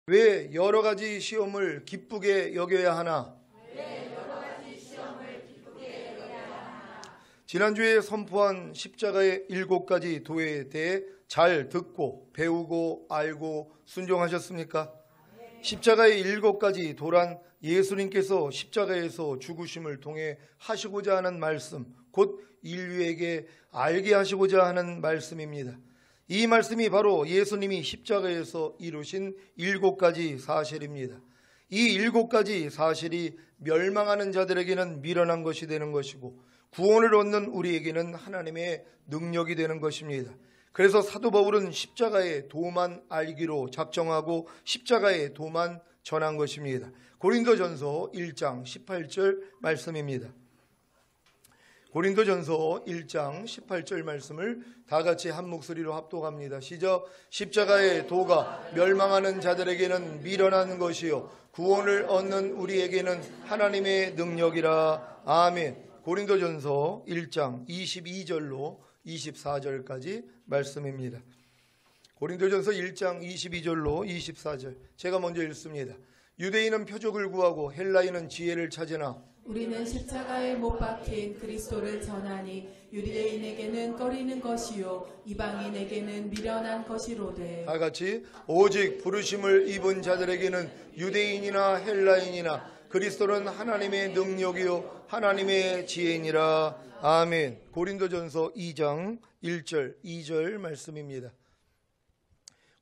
왜 여러 가지 시험을 기쁘게 여겨야 하나? 지난주에 선포한 십자가의 7가지 도에 대해 잘 듣고 배우고 알고 순종하셨습니까? 십자가의 7가지 도란 예수님께서 십자가에서 죽으심을 통해 하시고자 하는 말씀, 곧 인류에게 알게 하시고자 하는 말씀입니다. 이 말씀이 바로 예수님이 십자가에서 이루신 7가지 사실입니다. 이 7가지 사실이 멸망하는 자들에게는 미련한 것이 되는 것이고 구원을 얻는 우리에게는 하나님의 능력이 되는 것입니다. 그래서 사도 바울은 십자가의 도만 알기로 작정하고 십자가의 도만 전한 것입니다. 고린도전서 1장 18절 말씀입니다. 고린도전서 1장 18절 말씀을 다 같이 한 목소리로 합독합니다. 시작. 십자가의 도가 멸망하는 자들에게는 미련한 것이요 구원을 얻는 우리에게는 하나님의 능력이라. 아멘. 고린도전서 1장 22절로 24절까지 말씀입니다. 고린도전서 1장 22절로 24절 제가 먼저 읽습니다. 유대인은 표적을 구하고 헬라인은 지혜를 찾으나 우리는 십자가에 못 박힌 그리스도를 전하니 유대인에게는 꺼리는 것이요 이방인에게는 미련한 것이로되. 다 같이 오직 부르심을 입은 자들에게는 유대인이나 헬라인이나 그리스도는 하나님의 능력이요 하나님의 지혜니라. 아멘. 고린도전서 2장 1절 2절 말씀입니다.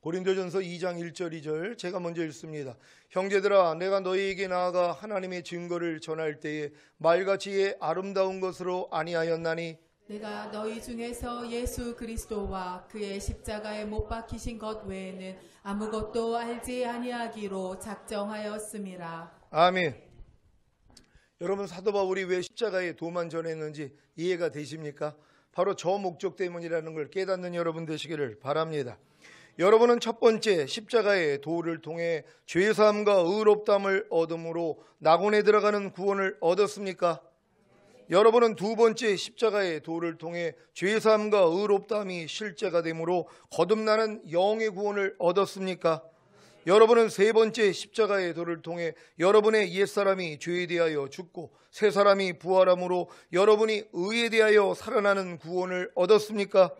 고린도전서 2장 1절 2절 제가 먼저 읽습니다. 형제들아 내가 너희에게 나아가 하나님의 증거를 전할 때에 말같이 아름다운 것으로 아니하였나니 내가 너희 중에서 예수 그리스도와 그의 십자가에 못 박히신 것 외에는 아무것도 알지 아니하기로 작정하였음이라. 아멘. 여러분 사도 바울이 왜 십자가의 도만 전했는지 이해가 되십니까? 바로 저 목적 때문이라는 걸 깨닫는 여러분 되시기를 바랍니다. 여러분은 첫 번째 십자가의 도를 통해 죄사함과 의롭다함을 얻음으로 낙원에 들어가는 구원을 얻었습니까? 여러분은 두 번째 십자가의 도를 통해 죄사함과 의롭다함이 실제가 되므로 거듭나는 영의 구원을 얻었습니까? 여러분은 세 번째 십자가의 도를 통해 여러분의 옛사람이 죄에 대하여 죽고 새 사람이 부활함으로 여러분이 의에 대하여 살아나는 구원을 얻었습니까?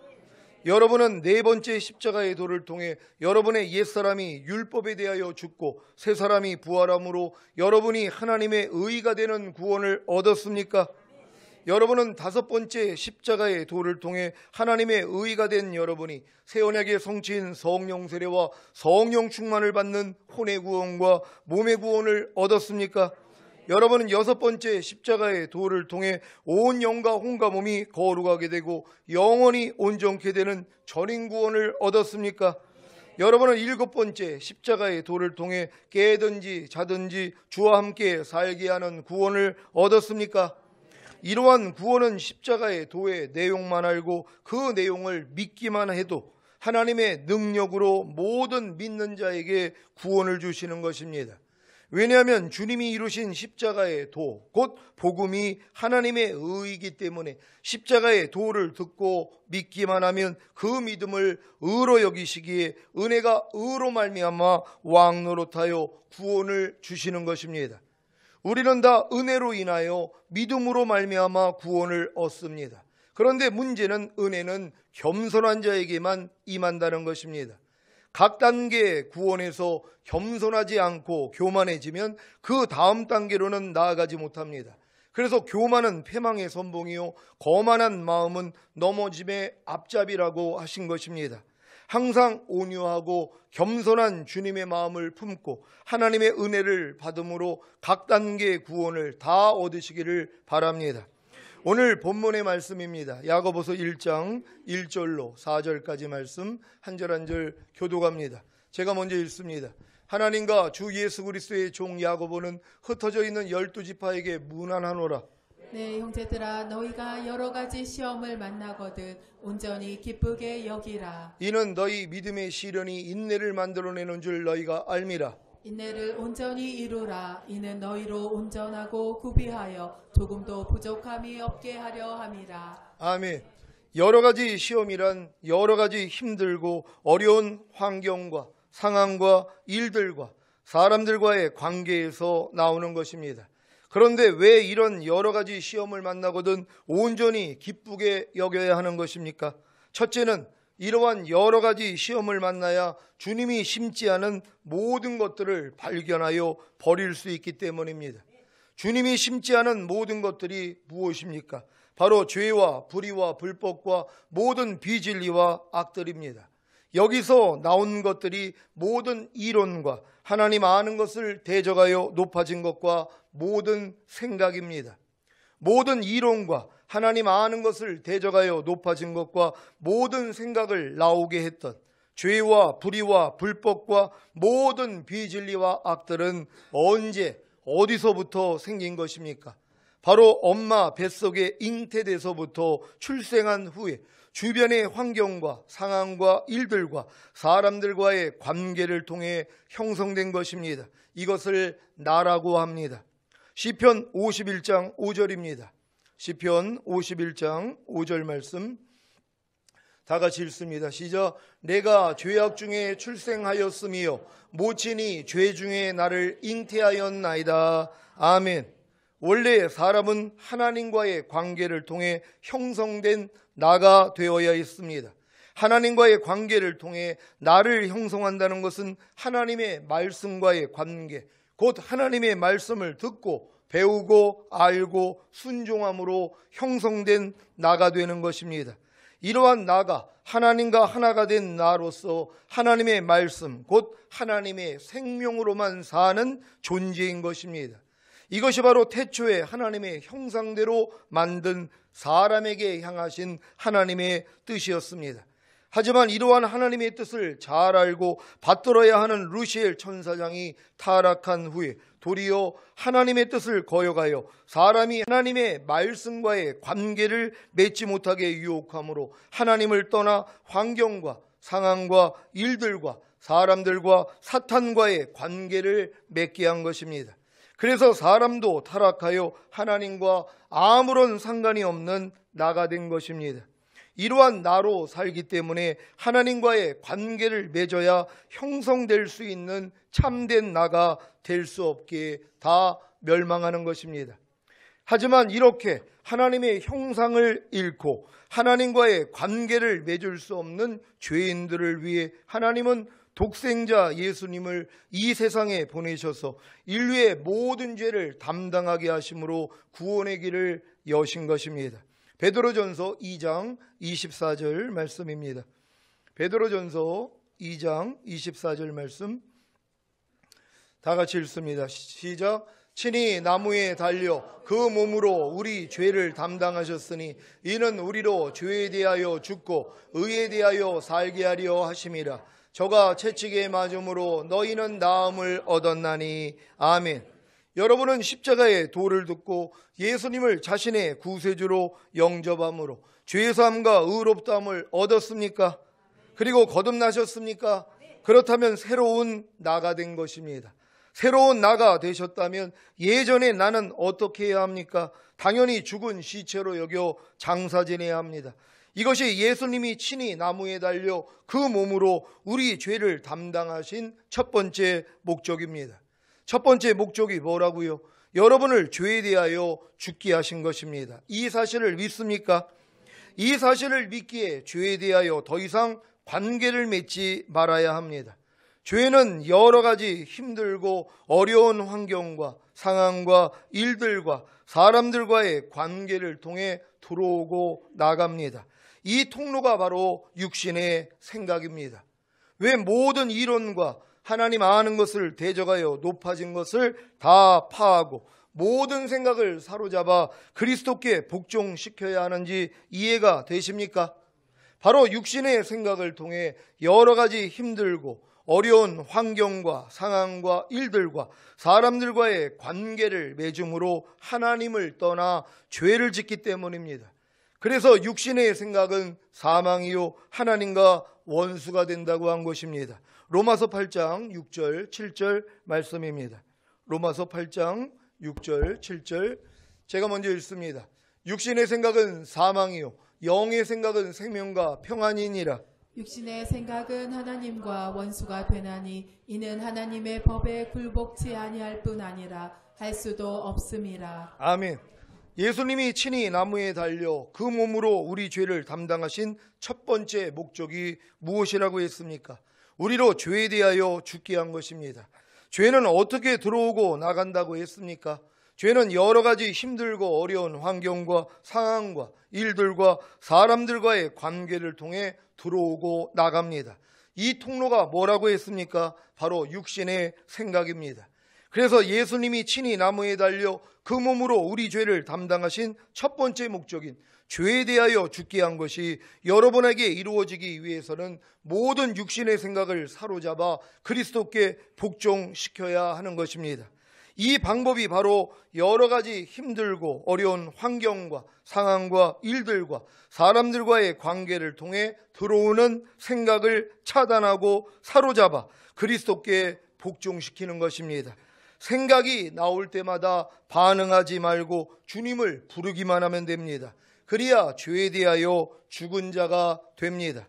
여러분은 네 번째 십자가의 도를 통해 여러분의 옛사람이 율법에 대하여 죽고 새 사람이 부활함으로 여러분이 하나님의 의가 되는 구원을 얻었습니까? 여러분은 다섯 번째 십자가의 도를 통해 하나님의 의가 된 여러분이 새 언약의 성취인 성령 세례와 성령 충만을 받는 혼의 구원과 몸의 구원을 얻었습니까? 여러분은 여섯 번째 십자가의 도를 통해 온 영과 혼과 몸이 거룩하게 되고 영원히 온전케 되는 전인 구원을 얻었습니까? 여러분은 일곱 번째 십자가의 도를 통해 깨든지 자든지 주와 함께 살게 하는 구원을 얻었습니까? 이러한 구원은 십자가의 도의 내용만 알고 그 내용을 믿기만 해도 하나님의 능력으로 모든 믿는 자에게 구원을 주시는 것입니다. 왜냐하면 주님이 이루신 십자가의 도, 곧 복음이 하나님의 의이기 때문에 십자가의 도를 듣고 믿기만 하면 그 믿음을 의로 여기시기에 은혜가 의로 말미암아 왕노릇하여 구원을 주시는 것입니다. 우리는 다 은혜로 인하여 믿음으로 말미암아 구원을 얻습니다. 그런데 문제는 은혜는 겸손한 자에게만 임한다는 것입니다. 각 단계의 구원에서 겸손하지 않고 교만해지면 그 다음 단계로는 나아가지 못합니다. 그래서 교만은 패망의 선봉이요 거만한 마음은 넘어짐의 앞잡이라고 하신 것입니다. 항상 온유하고 겸손한 주님의 마음을 품고 하나님의 은혜를 받음으로 각 단계의 구원을 다 얻으시기를 바랍니다. 오늘 본문의 말씀입니다. 야고보서 1장 1절로 4절까지 말씀 한 절 한 절 교독합니다. 제가 먼저 읽습니다. 하나님과 주 예수 그리스도의 종 야고보는 흩어져 있는 12지파에게 문안하노라. 네, 형제들아 너희가 여러 가지 시험을 만나거든 온전히 기쁘게 여기라. 이는 너희 믿음의 시련이 인내를 만들어내는 줄 너희가 알미라. 인내를 온전히 이루라. 이는 너희로 온전하고 구비하여 조금도 부족함이 없게 하려 함이라. 아멘. 여러 가지 시험이란 여러 가지 힘들고 어려운 환경과 상황과 일들과 사람들과의 관계에서 나오는 것입니다. 그런데 왜 이런 여러 가지 시험을 만나거든 온전히 기쁘게 여겨야 하는 것입니까? 첫째는 이러한 여러 가지 시험을 만나야 주님이 심지 않은 모든 것들을 발견하여 버릴 수 있기 때문입니다. 주님이 심지 않은 모든 것들이 무엇입니까? 바로 죄와 불의와 불법과 모든 비진리와 악들입니다. 여기서 나온 것들이 모든 이론과 하나님 아는 것을 대적하여 높아진 것과 모든 생각입니다. 모든 이론과 하나님 아는 것을 대적하여 높아진 것과 모든 생각을 나오게 했던 죄와 불의와 불법과 모든 비진리와 악들은 언제 어디서부터 생긴 것입니까? 바로 엄마 뱃속에 잉태돼서부터 출생한 후에 주변의 환경과 상황과 일들과 사람들과의 관계를 통해 형성된 것입니다. 이것을 나라고 합니다. 시편 51장 5절입니다. 시편 51장 5절 말씀 다 같이 읽습니다. 시작. 내가 죄악 중에 출생하였으며 모친이 죄 중에 나를 잉태하였나이다. 아멘. 원래 사람은 하나님과의 관계를 통해 형성된 나가 되어야 했습니다. 하나님과의 관계를 통해 나를 형성한다는 것은 하나님의 말씀과의 관계, 곧 하나님의 말씀을 듣고 배우고 알고 순종함으로 형성된 나가 되는 것입니다. 이러한 나가 하나님과 하나가 된 나로서 하나님의 말씀, 곧 하나님의 생명으로만 사는 존재인 것입니다. 이것이 바로 태초에 하나님의 형상대로 만든 사람에게 향하신 하나님의 뜻이었습니다. 하지만 이러한 하나님의 뜻을 잘 알고 받들어야 하는 루시엘 천사장이 타락한 후에 도리어 하나님의 뜻을 거역하여 사람이 하나님의 말씀과의 관계를 맺지 못하게 유혹함으로 하나님을 떠나 환경과 상황과 일들과 사람들과 사탄과의 관계를 맺게 한 것입니다. 그래서 사람도 타락하여 하나님과 아무런 상관이 없는 나가 된 것입니다. 이러한 나로 살기 때문에 하나님과의 관계를 맺어야 형성될 수 있는 참된 나가 될 수 없기에 다 멸망하는 것입니다. 하지만 이렇게 하나님의 형상을 잃고 하나님과의 관계를 맺을 수 없는 죄인들을 위해 하나님은 독생자 예수님을 이 세상에 보내셔서 인류의 모든 죄를 담당하게 하심으로 구원의 길을 여신 것입니다. 베드로전서 2장 24절 말씀입니다. 베드로전서 2장 24절 말씀 다 같이 읽습니다. 시작. 친히 나무에 달려 그 몸으로 우리 죄를 담당하셨으니 이는 우리로 죄에 대하여 죽고 의에 대하여 살게 하려 하심이라. 저가 채찍에 맞음으로 너희는 나음을 얻었나니. 아멘. 여러분은 십자가의 도를 듣고 예수님을 자신의 구세주로 영접함으로 죄사함과 의롭다함을 얻었습니까? 그리고 거듭나셨습니까? 그렇다면 새로운 나가 된 것입니다. 새로운 나가 되셨다면 예전에 나는 어떻게 해야 합니까? 당연히 죽은 시체로 여겨 장사 지내야 합니다. 이것이 예수님이 친히 나무에 달려 그 몸으로 우리 죄를 담당하신 첫 번째 목적입니다. 첫 번째 목적이 뭐라고요? 여러분을 죄에 대하여 죽게 하신 것입니다. 이 사실을 믿습니까? 이 사실을 믿기에 죄에 대하여 더 이상 관계를 맺지 말아야 합니다. 죄는 여러 가지 힘들고 어려운 환경과 상황과 일들과 사람들과의 관계를 통해 들어오고 나갑니다. 이 통로가 바로 육신의 생각입니다. 왜 모든 이론과 하나님 아는 것을 대적하여 높아진 것을 다 파하고 모든 생각을 사로잡아 그리스도께 복종시켜야 하는지 이해가 되십니까? 바로 육신의 생각을 통해 여러 가지 힘들고 어려운 환경과 상황과 일들과 사람들과의 관계를 맺음으로 하나님을 떠나 죄를 짓기 때문입니다. 그래서 육신의 생각은 사망이요 하나님과 원수가 된다고 한 것입니다. 로마서 8장 6절 7절 말씀입니다. 로마서 8장 6절 7절 제가 먼저 읽습니다. 육신의 생각은 사망이요 영의 생각은 생명과 평안이니라. 육신의 생각은 하나님과 원수가 되나니 이는 하나님의 법에 굴복치 아니할 뿐 아니라 할 수도 없음이라. 아멘. 예수님이 친히 나무에 달려 그 몸으로 우리 죄를 담당하신 첫 번째 목적이 무엇이라고 했습니까? 우리로 죄에 대하여 죽게 한 것입니다. 죄는 어떻게 들어오고 나간다고 했습니까? 죄는 여러 가지 힘들고 어려운 환경과 상황과 일들과 사람들과의 관계를 통해 들어오고 나갑니다. 이 통로가 뭐라고 했습니까? 바로 육신의 생각입니다. 그래서 예수님이 친히 나무에 달려 그 몸으로 우리 죄를 담당하신 첫 번째 목적인 죄에 대하여 죽게 한 것이 여러분에게 이루어지기 위해서는 모든 육신의 생각을 사로잡아 그리스도께 복종시켜야 하는 것입니다. 이 방법이 바로 여러 가지 힘들고 어려운 환경과 상황과 일들과 사람들과의 관계를 통해 들어오는 생각을 차단하고 사로잡아 그리스도께 복종시키는 것입니다. 생각이 나올 때마다 반응하지 말고 주님을 부르기만 하면 됩니다. 그래야 죄에 대하여 죽은 자가 됩니다.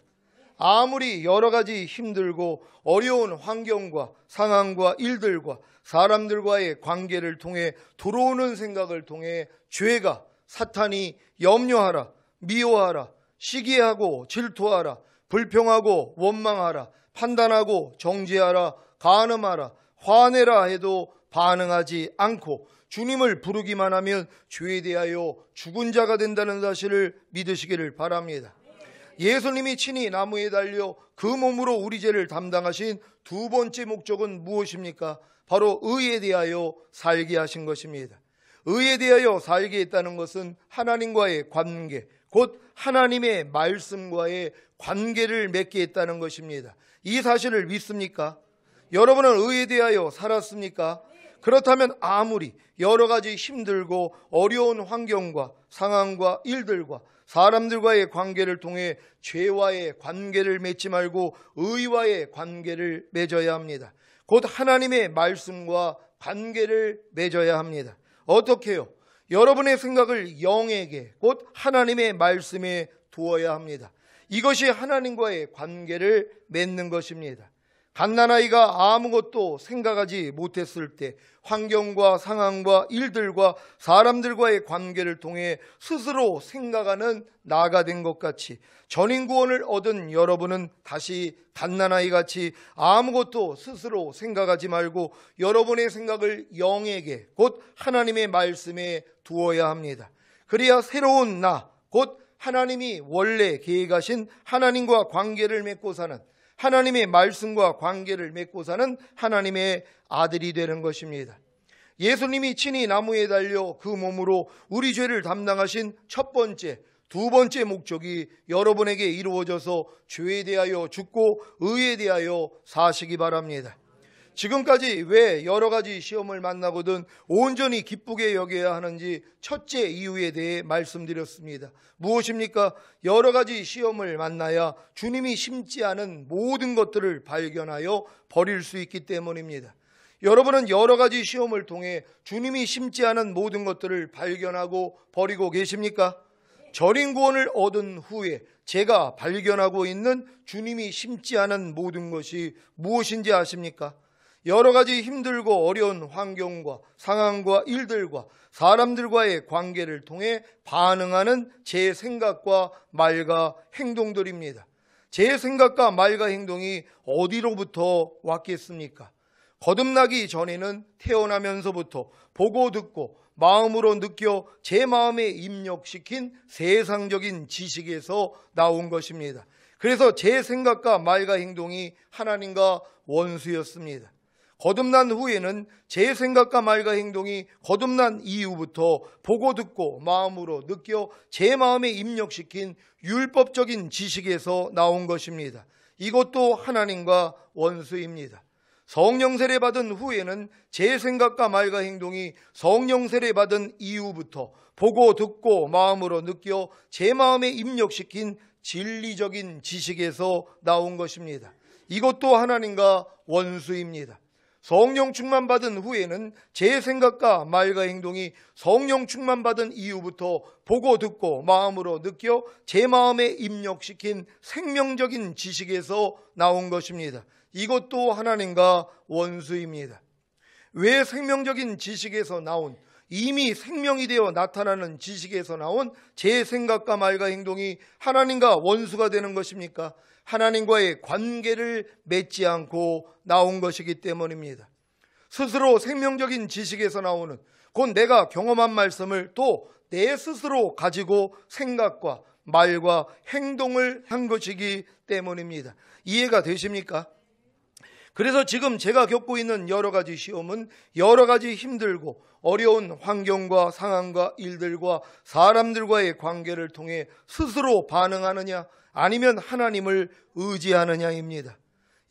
아무리 여러 가지 힘들고 어려운 환경과 상황과 일들과 사람들과의 관계를 통해 들어오는 생각을 통해 죄가 사탄이 염려하라, 미워하라, 시기하고 질투하라, 불평하고 원망하라, 판단하고 정죄하라, 간음하라, 화내라 해도 반응하지 않고 주님을 부르기만 하면 죄에 대하여 죽은 자가 된다는 사실을 믿으시기를 바랍니다. 예수님이 친히 나무에 달려 그 몸으로 우리 죄를 담당하신 두 번째 목적은 무엇입니까? 바로 의에 대하여 살게 하신 것입니다. 의에 대하여 살게 했다는 것은 하나님과의 관계, 곧 하나님의 말씀과의 관계를 맺게 했다는 것입니다. 이 사실을 믿습니까? 여러분은 의에 대하여 살았습니까? 그렇다면 아무리 여러 가지 힘들고 어려운 환경과 상황과 일들과 사람들과의 관계를 통해 죄와의 관계를 맺지 말고 의와의 관계를 맺어야 합니다. 곧 하나님의 말씀과 관계를 맺어야 합니다. 어떻게요? 여러분의 생각을 영에게, 곧 하나님의 말씀에 두어야 합니다. 이것이 하나님과의 관계를 맺는 것입니다. 갓난아이가 아무것도 생각하지 못했을 때 환경과 상황과 일들과 사람들과의 관계를 통해 스스로 생각하는 나가 된 것 같이 전인구원을 얻은 여러분은 다시 갓난아이 같이 아무것도 스스로 생각하지 말고 여러분의 생각을 영에게, 곧 하나님의 말씀에 두어야 합니다. 그래야 새로운 나, 곧 하나님이 원래 계획하신 하나님과 관계를 맺고 사는, 하나님의 말씀과 관계를 맺고 사는 하나님의 아들이 되는 것입니다. 예수님이 친히 나무에 달려 그 몸으로 우리 죄를 담당하신 첫 번째, 두 번째 목적이 여러분에게 이루어져서 죄에 대하여 죽고 의에 대하여 사시기 바랍니다. 지금까지 왜 여러 가지 시험을 만나거든 온전히 기쁘게 여겨야 하는지 첫째 이유에 대해 말씀드렸습니다. 무엇입니까? 여러 가지 시험을 만나야 주님이 심지 않은 모든 것들을 발견하여 버릴 수 있기 때문입니다. 여러분은 여러 가지 시험을 통해 주님이 심지 않은 모든 것들을 발견하고 버리고 계십니까? 절인 구원을 얻은 후에 제가 발견하고 있는 주님이 심지 않은 모든 것이 무엇인지 아십니까? 여러 가지 힘들고 어려운 환경과 상황과 일들과 사람들과의 관계를 통해 반응하는 제 생각과 말과 행동들입니다. 제 생각과 말과 행동이 어디로부터 왔겠습니까? 거듭나기 전에는 태어나면서부터 보고 듣고 마음으로 느껴 제 마음에 입력시킨 세상적인 지식에서 나온 것입니다. 그래서 제 생각과 말과 행동이 하나님과 원수였습니다. 거듭난 후에는 제 생각과 말과 행동이 거듭난 이후부터 보고 듣고 마음으로 느껴 제 마음에 입력시킨 율법적인 지식에서 나온 것입니다. 이것도 하나님과 원수입니다. 성령 세례 받은 후에는 제 생각과 말과 행동이 성령 세례 받은 이후부터 보고 듣고 마음으로 느껴 제 마음에 입력시킨 진리적인 지식에서 나온 것입니다. 이것도 하나님과 원수입니다. 성령 충만 받은 후에는 제 생각과 말과 행동이 성령 충만 받은 이후부터 보고 듣고 마음으로 느껴 제 마음에 입력시킨 생명적인 지식에서 나온 것입니다. 이것도 하나님과 원수입니다. 왜 생명적인 지식에서 나온, 이미 생명이 되어 나타나는 지식에서 나온 제 생각과 말과 행동이 하나님과 원수가 되는 것입니까? 하나님과의 관계를 맺지 않고 나온 것이기 때문입니다. 스스로 생명적인 지식에서 나오는, 곧 내가 경험한 말씀을 또 내 스스로 가지고 생각과 말과 행동을 한 것이기 때문입니다. 이해가 되십니까? 그래서 지금 제가 겪고 있는 여러 가지 시험은 여러 가지 힘들고 어려운 환경과 상황과 일들과 사람들과의 관계를 통해 스스로 반응하느냐 아니면 하나님을 의지하느냐입니다.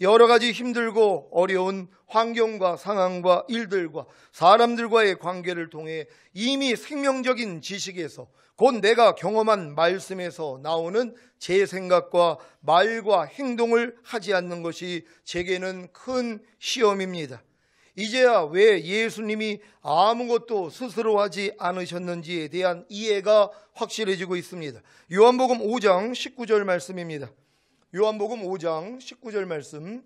여러 가지 힘들고 어려운 환경과 상황과 일들과 사람들과의 관계를 통해 이미 생명적인 지식에서, 곧 내가 경험한 말씀에서 나오는 제 생각과 말과 행동을 하지 않는 것이 제게는 큰 시험입니다. 이제야 왜 예수님이 아무것도 스스로 하지 않으셨는지에 대한 이해가 확실해지고 있습니다. 요한복음 5장 19절 말씀입니다. 요한복음 5장 19절 말씀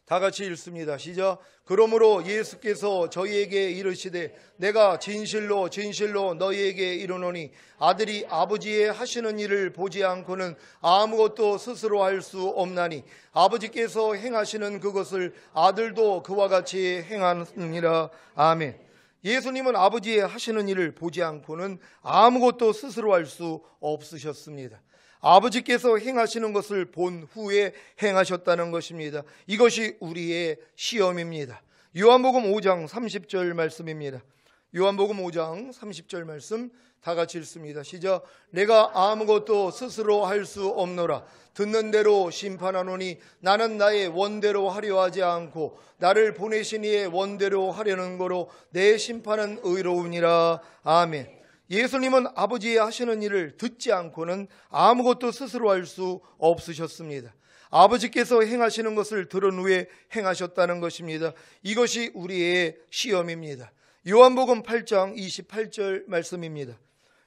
다 같이 읽습니다. 시작. 그러므로 예수께서 저희에게 이르시되 내가 진실로 진실로 너희에게 이르노니 아들이 아버지의 하시는 일을 보지 않고는 아무것도 스스로 할 수 없나니 아버지께서 행하시는 그것을 아들도 그와 같이 행하느니라. 아멘. 예수님은 아버지의 하시는 일을 보지 않고는 아무것도 스스로 할 수 없으셨습니다. 아버지께서 행하시는 것을 본 후에 행하셨다는 것입니다. 이것이 우리의 시험입니다. 요한복음 5장 30절 말씀입니다. 요한복음 5장 30절 말씀 다 같이 읽습니다. 시작. 내가 아무것도 스스로 할 수 없노라. 듣는 대로 심판하노니 나는 나의 원대로 하려 하지 않고 나를 보내신 이의 원대로 하려는 거로 내 심판은 의로우니라. 아멘. 예수님은 아버지의 하시는 일을 듣지 않고는 아무것도 스스로 할 수 없으셨습니다. 아버지께서 행하시는 것을 들은 후에 행하셨다는 것입니다. 이것이 우리의 시험입니다. 요한복음 8장 28절 말씀입니다.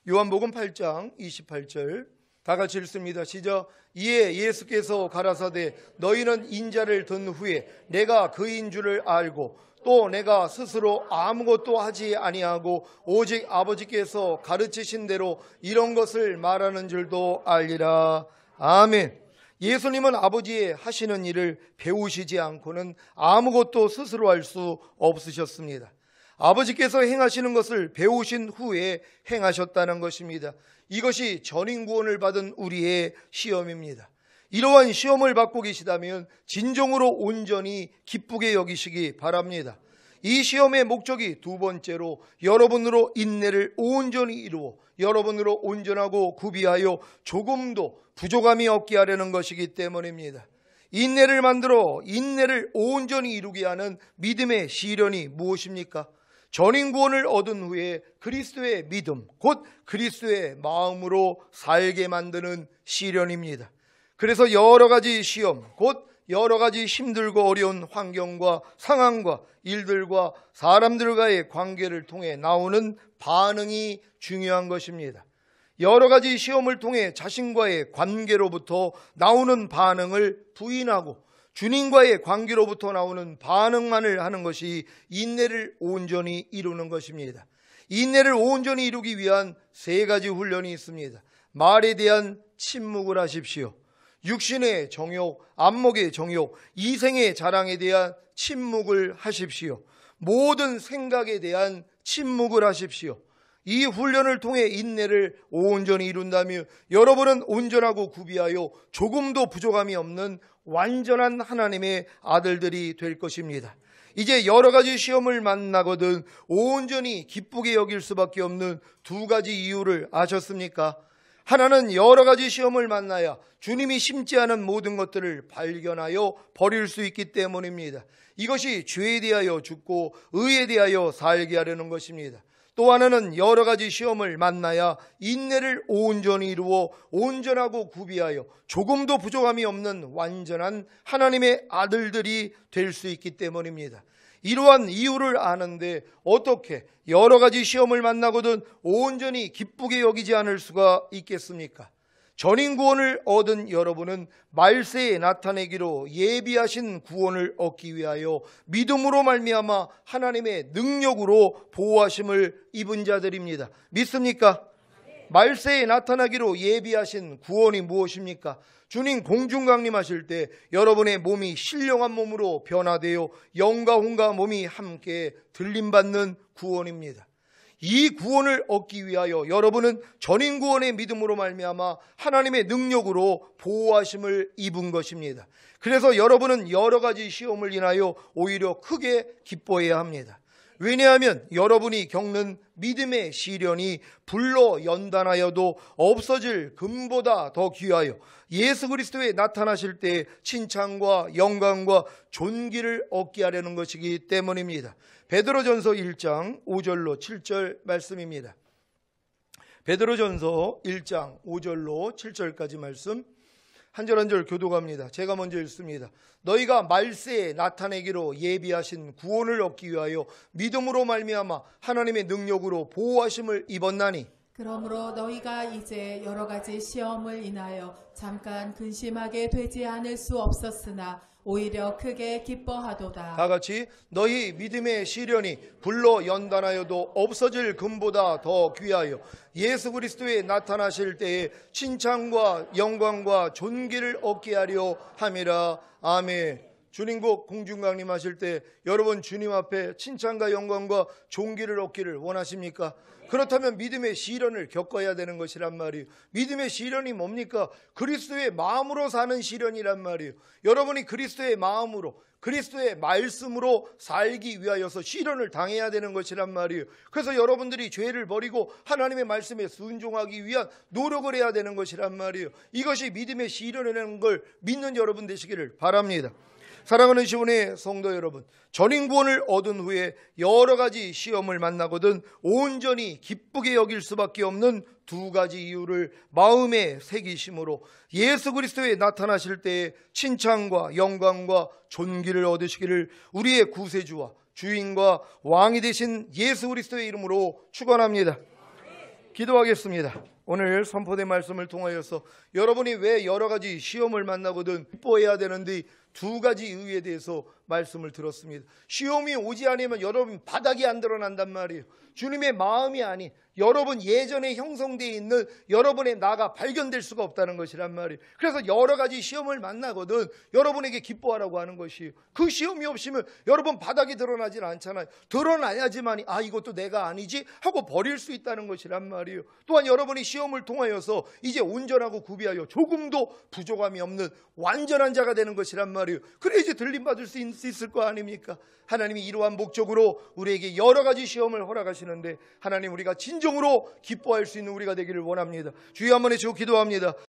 요한복음 8장 28절 다 같이 읽습니다. 시작. 이에 예수께서 가라사대 너희는 인자를 든 후에 내가 그인 줄을 알고 또 내가 스스로 아무것도 하지 아니하고 오직 아버지께서 가르치신 대로 이런 것을 말하는 줄도 알리라. 아멘. 예수님은 아버지의 하시는 일을 배우시지 않고는 아무것도 스스로 할 수 없으셨습니다. 아버지께서 행하시는 것을 배우신 후에 행하셨다는 것입니다. 이것이 전인구원을 받은 우리의 시험입니다. 이러한 시험을 받고 계시다면 진정으로 온전히 기쁘게 여기시기 바랍니다. 이 시험의 목적이 두 번째로 여러분으로 인내를 온전히 이루어 여러분으로 온전하고 구비하여 조금도 부족함이 없게 하려는 것이기 때문입니다. 인내를 만들어 인내를 온전히 이루게 하는 믿음의 시련이 무엇입니까? 전인구원을 얻은 후에 그리스도의 믿음, 곧 그리스도의 마음으로 살게 만드는 시련입니다. 그래서 여러 가지 시험, 곧 여러 가지 힘들고 어려운 환경과 상황과 일들과 사람들과의 관계를 통해 나오는 반응이 중요한 것입니다. 여러 가지 시험을 통해 자신과의 관계로부터 나오는 반응을 부인하고 주님과의 관계로부터 나오는 반응만을 하는 것이 인내를 온전히 이루는 것입니다. 인내를 온전히 이루기 위한 세 가지 훈련이 있습니다. 말에 대한 침묵을 하십시오. 육신의 정욕, 안목의 정욕, 이생의 자랑에 대한 침묵을 하십시오. 모든 생각에 대한 침묵을 하십시오. 이 훈련을 통해 인내를 온전히 이룬다면 여러분은 온전하고 구비하여 조금도 부족함이 없는 완전한 하나님의 아들들이 될 것입니다. 이제 여러 가지 시험을 만나거든 온전히 기쁘게 여길 수밖에 없는 두 가지 이유를 아셨습니까? 하나는 여러 가지 시험을 만나야 주님이 심지 않은 모든 것들을 발견하여 버릴 수 있기 때문입니다. 이것이 죄에 대하여 죽고 의에 대하여 살게 하려는 것입니다. 또 하나는 여러 가지 시험을 만나야 인내를 온전히 이루어 온전하고 구비하여 조금도 부족함이 없는 완전한 하나님의 아들들이 될 수 있기 때문입니다. 이러한 이유를 아는데 어떻게 여러 가지 시험을 만나거든 온전히 기쁘게 여기지 않을 수가 있겠습니까? 전인 구원을 얻은 여러분은 말세에 나타내기로 예비하신 구원을 얻기 위하여 믿음으로 말미암아 하나님의 능력으로 보호하심을 입은 자들입니다. 믿습니까? 말세에 나타나기로 예비하신 구원이 무엇입니까? 주님 공중 강림하실 때 여러분의 몸이 신령한 몸으로 변화되어 영과 혼과 몸이 함께 들림받는 구원입니다. 이 구원을 얻기 위하여 여러분은 전인 구원의 믿음으로 말미암아 하나님의 능력으로 보호하심을 입은 것입니다. 그래서 여러분은 여러 가지 시험을 인하여 오히려 크게 기뻐해야 합니다. 왜냐하면 여러분이 겪는 믿음의 시련이 불로 연단하여도 없어질 금보다 더 귀하여 예수 그리스도에 나타나실 때의 칭찬과 영광과 존귀를 얻게 하려는 것이기 때문입니다. 베드로전서 1장 5절로 7절 말씀입니다. 베드로전서 1장 5절로 7절까지 말씀 한 절 한 절 교독합니다. 제가 먼저 읽습니다. 너희가 말세에 나타내기로 예비하신 구원을 얻기 위하여 믿음으로 말미암아 하나님의 능력으로 보호하심을 입었나니 그러므로 너희가 이제 여러 가지 시험을 인하여 잠깐 근심하게 되지 않을 수 없었으나 오히려 크게 기뻐하도다. 다 같이 너희 믿음의 시련이 불로 연단하여도 없어질 금보다 더 귀하여 예수 그리스도에 나타나실 때에 칭찬과 영광과 존귀를 얻게 하려 함이라. 아멘. 주님 곧 공중 강림하실 때 여러분 주님 앞에 칭찬과 영광과 존귀를 얻기를 원하십니까? 그렇다면 믿음의 시련을 겪어야 되는 것이란 말이에요. 믿음의 시련이 뭡니까? 그리스도의 마음으로 사는 시련이란 말이에요. 여러분이 그리스도의 마음으로 그리스도의 말씀으로 살기 위하여서 시련을 당해야 되는 것이란 말이에요. 그래서 여러분들이 죄를 버리고 하나님의 말씀에 순종하기 위한 노력을 해야 되는 것이란 말이에요. 이것이 믿음의 시련이라는 걸 믿는 여러분 되시기를 바랍니다. 사랑하는 시온의 성도 여러분, 전인 구원을 얻은 후에 여러 가지 시험을 만나거든 온전히 기쁘게 여길 수밖에 없는 두 가지 이유를 마음에 새기심으로 예수 그리스도에 나타나실 때에 칭찬과 영광과 존귀를 얻으시기를 우리의 구세주와 주인과 왕이 되신 예수 그리스도의 이름으로 축원합니다. 기도하겠습니다. 오늘 선포된 말씀을 통하여서 여러분이 왜 여러 가지 시험을 만나거든 기뻐해야 되는데 두 가지 이유에 대해서 말씀을 들었습니다. 시험이 오지 않으면 여러분 바닥이 안 드러난단 말이에요. 주님의 마음이 아닌 여러분 예전에 형성되어 있는 여러분의 나가 발견될 수가 없다는 것이란 말이에요. 그래서 여러 가지 시험을 만나거든 여러분에게 기뻐하라고 하는 것이에요. 그 시험이 없으면 여러분 바닥이 드러나질 않잖아요. 드러나야지만 이것도 내가 아니지 하고 버릴 수 있다는 것이란 말이에요. 또한 여러분이 시험을 통하여서 이제 온전하고 구비하여 조금도 부족함이 없는 완전한 자가 되는 것이란 말이에요. 그래 이제 들림받을 수 있을 거 아닙니까? 하나님이 이러한 목적으로 우리에게 여러 가지 시험을 허락하시는데 하나님 우리가 진정으로 기뻐할 수 있는 우리가 되기를 원합니다. 주여 한번 해주고 기도합니다.